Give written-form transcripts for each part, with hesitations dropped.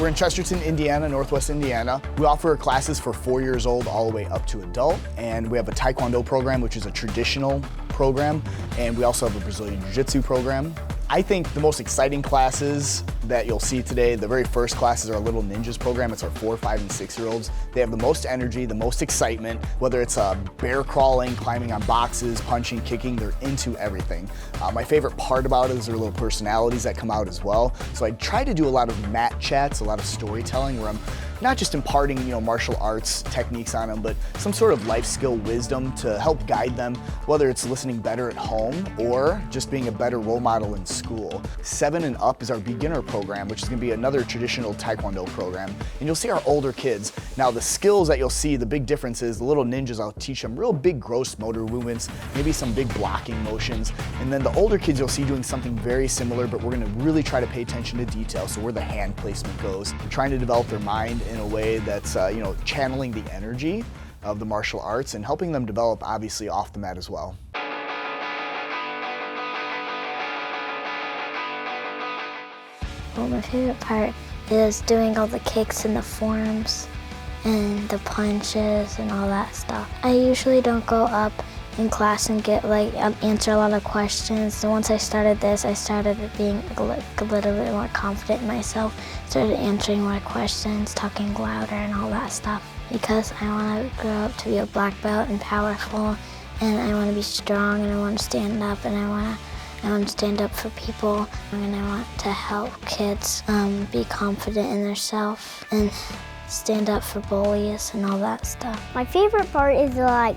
We're in Chesterton, Indiana, Northwest Indiana. We offer classes for 4 years old all the way up to adult, and we have a Taekwondo program, which is a traditional program, and we also have a Brazilian Jiu-Jitsu program. I think the most exciting classes that you'll see today, the very first class is our Little Ninjas program. It's our 4, 5, and 6-year-olds. They have the most energy, the most excitement, whether it's bear crawling, climbing on boxes, punching, kicking, they're into everything. My favorite part about it is their little personalities that come out as well. So I try to do a lot of mat chats, a lot of storytelling where I'm not just imparting, martial arts techniques on them, but some sort of life skill wisdom to help guide them, whether it's listening better at home or just being a better role model in school. 7 and up is our beginner program, which is gonna be another traditional Taekwondo program. And you'll see our older kids. Now the skills that you'll see, the big difference is the Little Ninjas, I'll teach them real big gross motor movements, maybe some big blocking motions. And then the older kids you'll see doing something very similar, but we're gonna really try to pay attention to detail, so where the hand placement goes. We're trying to develop their mind in a way that's channeling the energy of the martial arts and helping them develop obviously off the mat as well. Well, my favorite part is doing all the kicks and the forms and the punches and all that stuff. I usually don't go up in class and get answer a lot of questions. So once I started this, I started being a little bit more confident in myself, started answering more questions, talking louder and all that stuff, because I want to grow up to be a black belt and powerful, and I want to be strong, and I want to stand up, and I want to stand up for people, and I want to help kids be confident in themselves and stand up for bullies and all that stuff. My favorite part is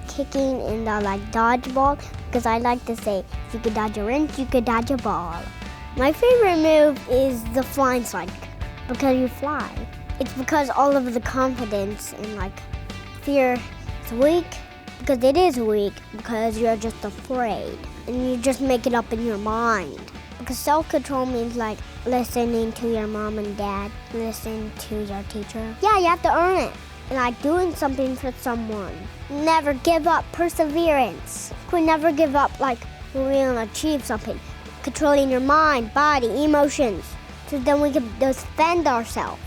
kicking and dodgeball, because I like to say, if you could dodge a wrench, you could dodge a ball. My favorite move is the flying slide, because you fly. It's because all of the confidence and fear is weak, because it is weak, because you're just afraid and you just make it up in your mind. Because self-control means listening to your mom and dad, listen to your teacher. Yeah, you have to earn it. And doing something for someone. Never give up, perseverance. We never give up when we want to achieve something. Controlling your mind, body, emotions, so then we can defend ourselves.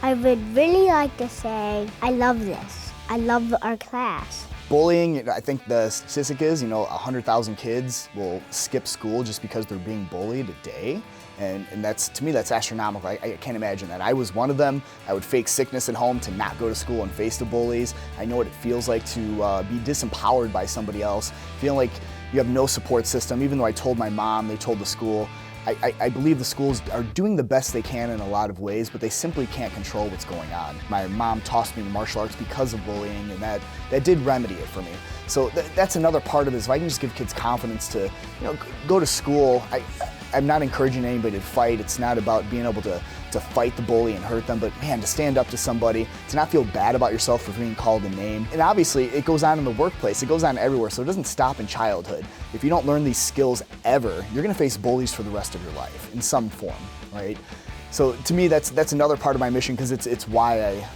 I would really like to say, I love this. I love our class. Bullying, I think the statistic is, 100,000 kids will skip school just because they're being bullied a day. And that's, to me, that's astronomical. I can't imagine that. I was one of them. I would fake sickness at home to not go to school and face the bullies. I know what it feels like to be disempowered by somebody else, feeling like you have no support system. Even though I told my mom, they told the school, I believe the schools are doing the best they can in a lot of ways, but they simply can't control what's going on. My mom tossed me to martial arts because of bullying, and that did remedy it for me. So that's another part of it, is if I can just give kids confidence to go to school. I'm not encouraging anybody to fight. It's not about being able to fight the bully and hurt them, but man, to stand up to somebody, to not feel bad about yourself for being called a name. And obviously it goes on in the workplace, it goes on everywhere, so it doesn't stop in childhood. If you don't learn these skills ever, you're gonna face bullies for the rest of your life in some form, right? So to me, that's another part of my mission, because it's why I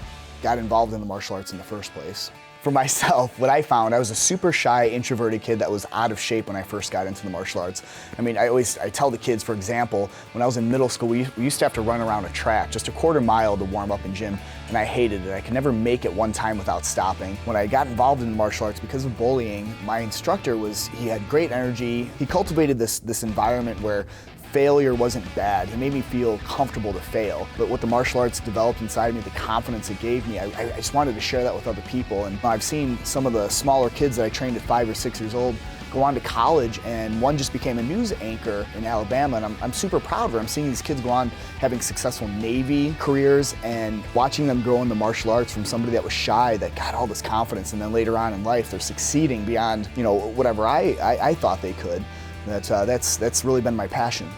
got involved in the martial arts in the first place. For myself, what I found, I was a super shy, introverted kid that was out of shape when I first got into the martial arts. I mean, I tell the kids, for example, when I was in middle school, we used to have to run around a track, just a quarter mile to warm up in gym, and I hated it. I could never make it one time without stopping. When I got involved in martial arts, because of bullying, my instructor he had great energy. He cultivated this environment where failure wasn't bad. He made me feel comfortable to fail. But what the martial arts developed inside me, the confidence it gave me, I just wanted to share that with other people. And I've seen some of the smaller kids that I trained at 5 or 6 years old go on to college, and one just became a news anchor in Alabama, and I'm super proud of her. I'm seeing these kids go on having successful Navy careers and watching them grow in the martial arts from somebody that was shy, that got all this confidence, and then later on in life they're succeeding beyond whatever I thought they could. That's really been my passion.